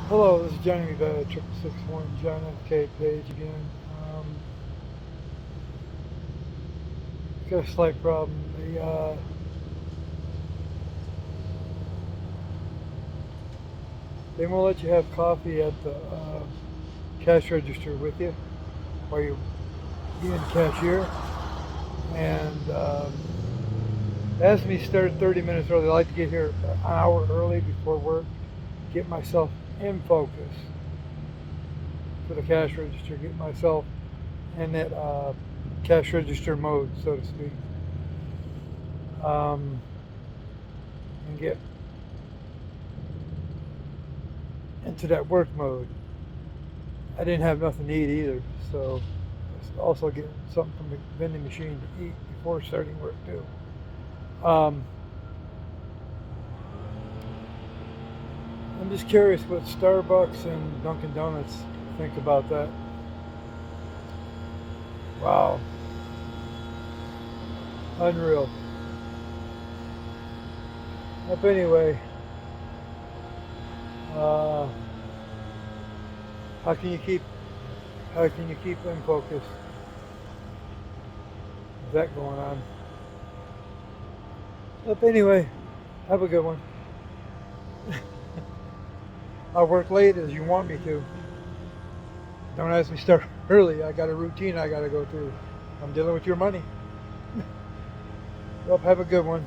Hello, this is Johnny the 661 John FK page again. Got a slight problem. They won't let you have coffee at the cash register with you while you're being cashier. And they asked me to start 30 minutes early. I like to get here an hour early before work, get myself in focus for the cash register, get myself in that cash register mode, so to speak, um, and get into that work mode. I didn't have nothing to eat either, so I was also getting something from the vending machine to eat before starting work too. Um, I'm just curious what Starbucks and Dunkin' Donuts think about that. Wow, unreal. But anyway, uh, how can you keep how can you keep in focus with that going on? But anyway, have a good one. I'll work late as you want me to. Don't ask me to start early. I got a routine I got to go through. I'm dealing with your money. Well, have a good one.